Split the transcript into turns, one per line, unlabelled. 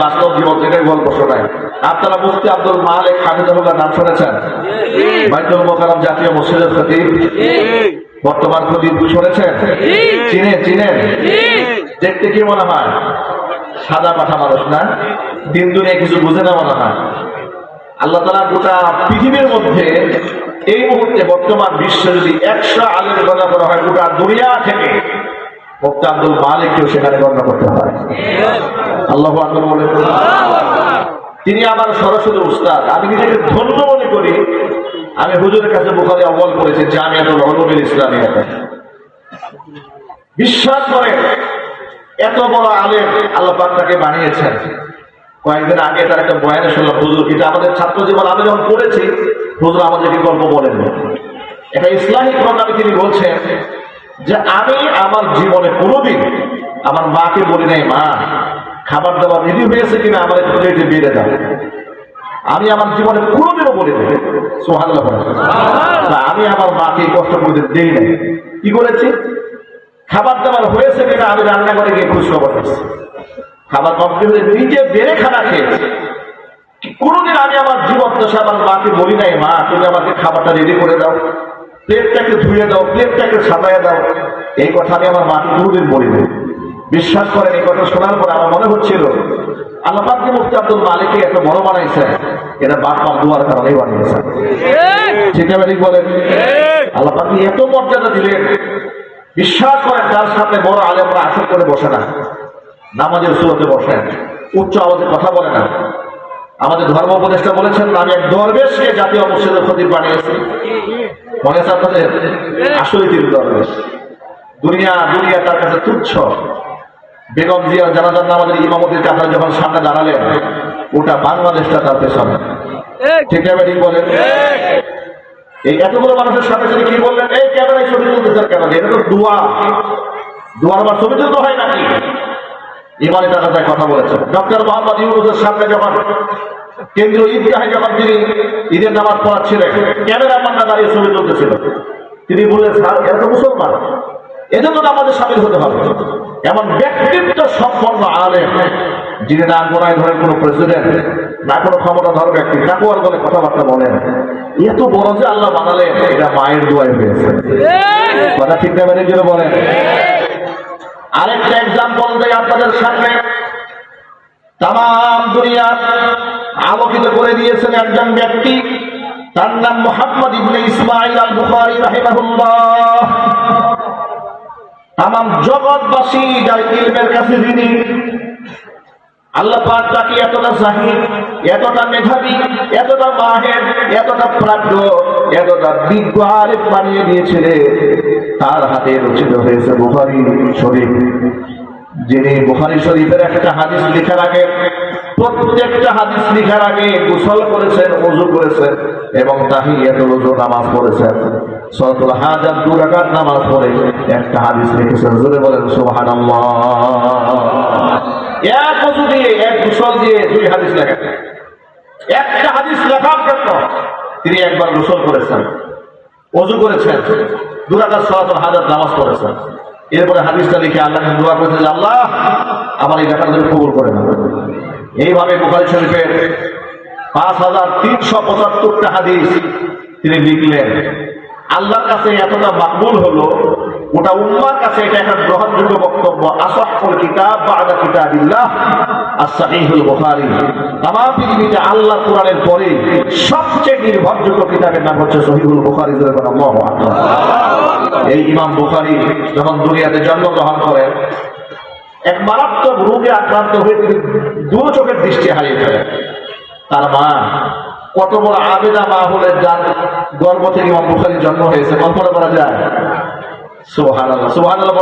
বাস্তব জীবন থেকে গল্প শোনায়। আপনারা মুফতি আব্দুল মালিক হাফিজাহুল্লাহ নাম শুনেছেন? বাইতুল মোকাররম জাতীয় মসজিদের খতিব, বর্তমান খতিব শুনেছেন? চিনেন? দেখতে কি মনে হয়? সাদা পাঠা মানুষ না? দিন দুনিয়া কিছু বুঝে না মনে হয়। আল্লাহ তাআলা গোটা পৃথিবীর মধ্যে এই মুহূর্তে বর্তমান বিশ্বে যদি 100 আলেম গণনা করা হয়, গোটা দুনিয়া থেকে মুফতি আব্দুল মালিককেও সেখানে গণনা করতে হয়। আল্লাহু আকবার বলেন। তিনি আমার সরাসরি উস্তাদ। আমি নিজেকে ধন্য মনে করি, আমি হুজুরের কাছে বুখারী আউয়াল করেছি জামিয়াতুল উলুমিল ইসলামিয়াতে। বিশ্বাস করেন, এত বড় আলেম আল্লাহ পাক তাকে বানিয়েছেন। কয়েকদিন আগে তার একটা বয়ানে শুনলাম, হুজুর এটা আমাদের ছাত্র জীবন আমি যখন পড়েছি, হুজুর আমাদেরকে গল্প বলেন। এটা ইসলামিক প্রোগ্রামে তিনি বলছেন যে আমি আমার জীবনে কোনোদিন আমার মাকে বলি নাই, মা খাবার দাবার রেডি হয়েছে কিনা আমার একটু প্লেটে বেড়ে দাও। আমি আমার জীবনে কোনোদিনও বলি নাই। সুবহানাল্লাহ। আমি আমার মাকে কষ্ট করে দেই নাই। কি করেছি? খাবার দাবার হয়েছে কিনা আমি রান্না করে গিয়ে খোঁজ খবর করছি। খাবার কমপ্লিট হয়ে নিজে বেড়ে খানা খেয়েছি। কোনোদিন আমি আমার জীবন দশা আমার মাকে বলি নাই, মা তুমি আমাকে খাবারটা রেডি করে দাও, প্লেটটাকে ধুয়ে দাও, প্লেটটাকে সাজায় দাও। এই কথা আমি আমার মাকে কোনোদিন বলি নাই। বিশ্বাস করেন, এই কথা শোনার পর আমার মনে হচ্ছিল আল্লাহ পাক যে মুফতি আব্দুল মালিককে এত বড় বানাইছে, এটা বাপ মার দুয়ার কারণেই বানিয়েছে। ঠিক আছে বলেন? আল্লাহ পাক এত মর্যাদা দিলেন। বিশ্বাস করেন, তার সামনে বড় আলেমরা আসর করে বসে না, নামাজের সুরতে বসেন, উচ্চ আওয়াজে কথা বলে না। আমাদের ধর্ম উপদেষ্টা বলেছেন, আমি এক দরবেশকে জাতীয় মসজিদের খতিব বানিয়েছি। মনে আছে আপনাদের? আসলে তিনি দরবেশ। দুনিয়া তার কাছে তুচ্ছ। বেগম জিয়া জানাজার নামাজের ইমামতির কাতারে যখন সামনে দাঁড়ালেন, ওটা বাংলাদেশটা তার পেছনে। ঠিক আছে বলেন? এই এতগুলো মানুষের সাথে যদি কি বললেন, এই ক্যামেরায় ছবি তুলতেছেন কেন? এটা তো দুয়ার আমার ছবি তুলতে হয় নাকি? ইমানি তার কাছে কথা বলেছেন। ডক্টর মোহাম্মদ ইউনূসের সামনে যখন কেন্দ্রীয় ঈদগাহে যখন তিনি ঈদের নামাজ পড়াচ্ছিলেন, ক্যামেরাম্যানরা দাঁড়িয়ে ছবি তুলতেছিল। তিনি বললেন, স্যার এরা তো মুসলমান, এজন্য আমাদের সামিল হতে হবে। এমন ব্যক্তিত্ব সম্পন্ন আলেম, যিনি না গোনায় ধরেন কোনো প্রেসিডেন্ট, না কোনো ক্ষমতাধর ব্যক্তি, তাকওয়ার বলে কথাবার্তা বলেন, এত বড় যে আল্লাহ বানালেন, এটা মায়ের দোয়ায় হয়েছে। কথা ঠিক না বেরিয়ে জন্য বলেন? আরেকটা এক্সাম্পল দেয় আপনাদের সামনে। তাম দুনিয়া আলোকিত করে দিয়েছেন একজন ব্যক্তি, তার নাম মুহাম্মদ ইবনে ইসমাঈল আল বুখারী রাহিমাহুল্লাহ। তাম জগৎবাসী যার ইলমের কাছে ঋণী, আল্লাহ পাক তাকে এতটা জাহিদ, এতটা মেধাবী, এতটা মাহের, এতটা প্রাজ্ঞ, এতটা বিজ্ঞ আলেম বানিয়ে দিয়েছিলেন, তার হাতে রচিত হয়েছে বুখারী শরীফ। যিনি বুখারী শরীফের একটা হাদিস লেখার আগে, প্রত্যেকটা হাদিস লেখার আগে গোসল করেছেন, ওযু করেছেন এবং তাহিয়াতুল ওযু নামাজ পড়েছেন। সূরাতুল হাজাত 2 রাকাত নামাজ পড়ে একটা হাদিস লিখেছেন। জোরে বলেন সুবহানাল্লাহ। এক ওযু দিয়ে, এক গোসল দিয়ে 2 হাদিস লেখেন। একটা হাদিস লেখার জন্য তিনি একবার গোসল করেছেন, ওযু করেছেন, 2 রাকাত সূরাতুল হাজাত নামাজ পড়েছেন। এরপরে হাদিসটা লিখে আল্লাহকে দোয়া করেছেন, আল্লাহ আমার এই লেখাটা কবুল করে নেন। এইভাবে বুখারী শরীফের 5375টা হাদিস তিনি লিখলেন। আল্লাহর কাছে এতটা মাকবুল হলো, ওটা উম্মাহর কাছে এটা একটা গ্রহণযোগ্য বক্তব্য। আসাহুল কিতাব বা'দা কিতাবিল্লাহ as-সাহিহুল বুখারী। তামাম পৃথিবীতে আল্লাহর কোরআনের পরে সবচেয়ে নির্ভরযোগ্য কিতাবের নাম হচ্ছে সহিহুল বুখারী। আল্লাহু আকবার। এই ইমাম বুখারী যখন দুনিয়াতে জন্মগ্রহণ করেন, এক মারাত্মক রোগে আক্রান্ত হয়ে তিনি 2 চোখের দৃষ্টি হারিয়ে ফেলেন। তার মা কত বড় আবেদা মা হলে, যার গর্ভ থেকে ইমাম বুখারীর জন্ম হয়েছে, কল্পনা করা যায়? সুবহানাল্লাহ, সুবহানাল্লাহ।